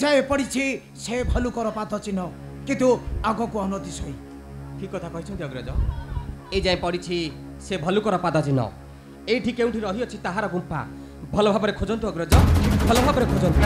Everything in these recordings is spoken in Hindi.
जाए पड़ी से भलुकर पाद चिन्ह किंतु आग को अनदिश ठीक कथा कहते अग्रज ए जाए पड़ी से भलुकर पाद चिन्ह एठी केउठी रही अछि ताहार गुंफा भल भाबरे खोजंतु अग्रज भल भाबरे खोजंतु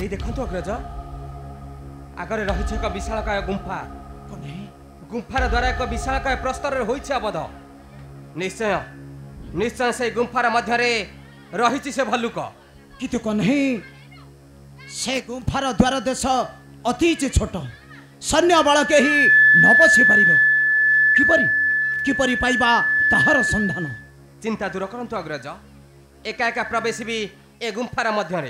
देखो अग्रज आगरे रही एक विशालकाय गुंफा गुंफार द्वारा एक विशालकाय प्रस्तर होइछ अबध निश्चय निश्चय से गुंफार मध्य रही से भल्लुक कितु कन्हे से गुंफार द्वार देश अति छोट सैन्य बल के ही न पशि पारिबे किपरि किपरि पाइबा ताहार संधान चिंता दूर करंतु अग्रज एका एका प्रवेश भी ए गुंफार मध्य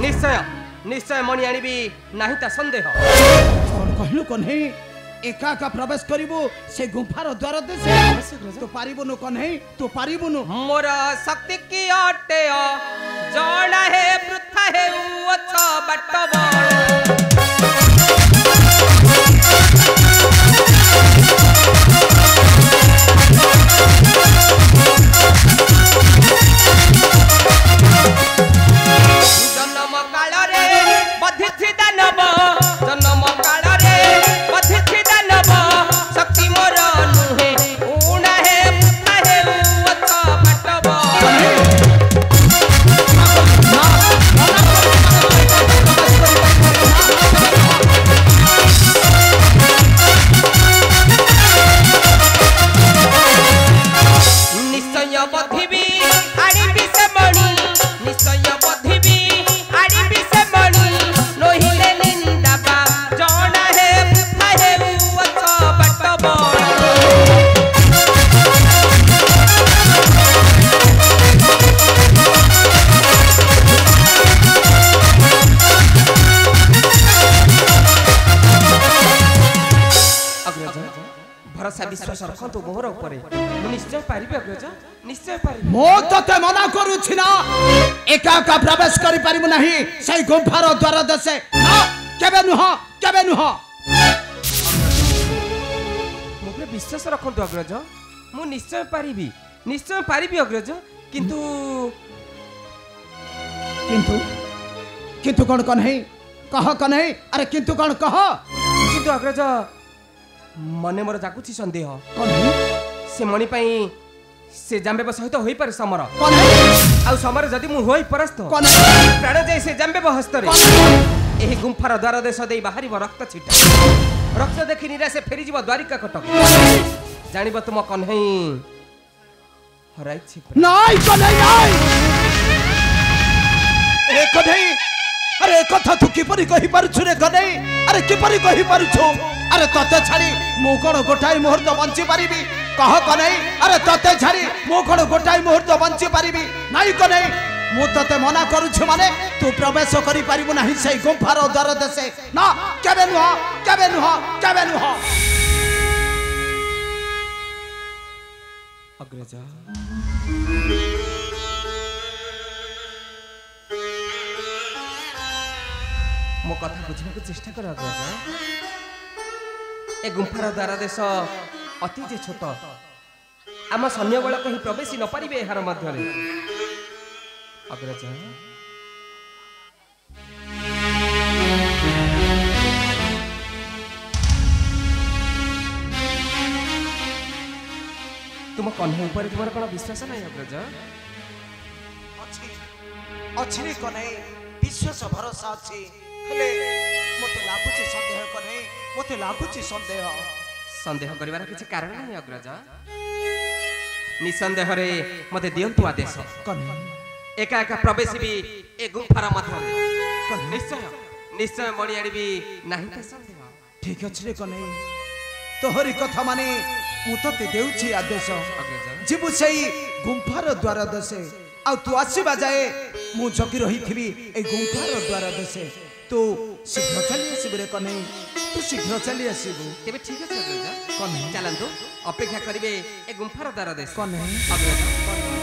निश्चय निश्चय मणि आनिबी नाही ता संदेह कौन कहलु कन्हे एका एका प्रवेश करिबो से गुंफार द्वार देशे तो पारिबनु कन्हे तो पारिबनु मोर शक्ति की अटे जणा हे वृथा हे उछ बट जन्म काल रे बधिथि दानव जन्म काल रे बधिथि दानव शक्ति मोर नुहे उणा हे वृथा हे उछ बटब निश्चय बधिबी आनिबी से मणि निश्चय बधिबी आनिबी से मणि नहिले निंदा बा जणा हे वृथा हे उछ बटब भरोसा विश्वास रखंतु मोहर ऊपर निश्चय पारिबे अग्रज निश्चय पारिबे मो तते मना करूछि ना एका एका प्रवेश करि पारिबु नाही सही गुंफार द्वार देशे ना केबे नुह मोरे विश्वास रखंतु अग्रज मु निश्चय पारिबी अग्रज किंतु किंतु किंतु कौन कन्हे कह कन्हे अरे किंतु कौन कह किंतु अग्रज मने मोर जाकुछि संदेह कन्हे से मणि पई से जाम्बेब सहित होई पारे समर कन्हे आ समर जदि मु होई परस्त कन्हे प्राण जाय से जाम्बेब हस्तरे एही गुंफार द्वार देश देई बाहरिब रक्त छिटा रक्त देखि निरा से फेरी जीव द्वारिका कटक जानिब तुम कन्हई हराई छि नाइ कन्हे नाइ ए कन्हे अरे कथा तू किपरि कहि पारुछु रे कन्हे अरे किपरि कहि पारुछु अरे तते छाड़ी मु कोन गोटाई मुहूर्त बंची पारिबी कह कन्हे अरे तते छाड़ी मु कोन गोटाई मुहूर्त बंची पारिबी नाइ कन्हे मु तते मना करूछु माने तू प्रवेश करि पारिबु नाही सही गुंफार द्वार देशे ना केबे नुह अग्रज मो कथा बुझिବାକୁ चेष्टा कर अग्रज ए गुंफार द्वार देश अति जे छोट आम सैन्य बल कहीं प्रवेश न पारिबे एहार मध्य अग्रज तुम कन्हे ऊपर तुम कौन विश्वास नहीं अग्रज अच्छी रे कन्हे विश्वास भरोसा अच्छी हेले मते लागुची संदेह कन्हे मते लागुची संदेह करिवार किछि कारण नहीं अग्रज निसंदेह रे मते दियंतु आदेश कन्हे एका एका प्रवेश भी ए गुंफार मध्य निश्चय निश्चय मणि आनिबी नाही त संदेह ठीक अछि रे कन्हे तोहरी कथा माने मु तते देउछि आदेश अग्रज जीवु सेई गुंफार द्वार देशे आ तू आसीबा जाए मु जगी रहिथिबी ए गुंफार द्वार देशे तू शीघ्र चली आसीबे रे कन्हे तू शीघ्र चली आसीबु तेबे ठीक अछि अग्रज कन्हे चलंतु अपेक्षा करिवे ए गुंफार द्वार देश कन्हे अग्रज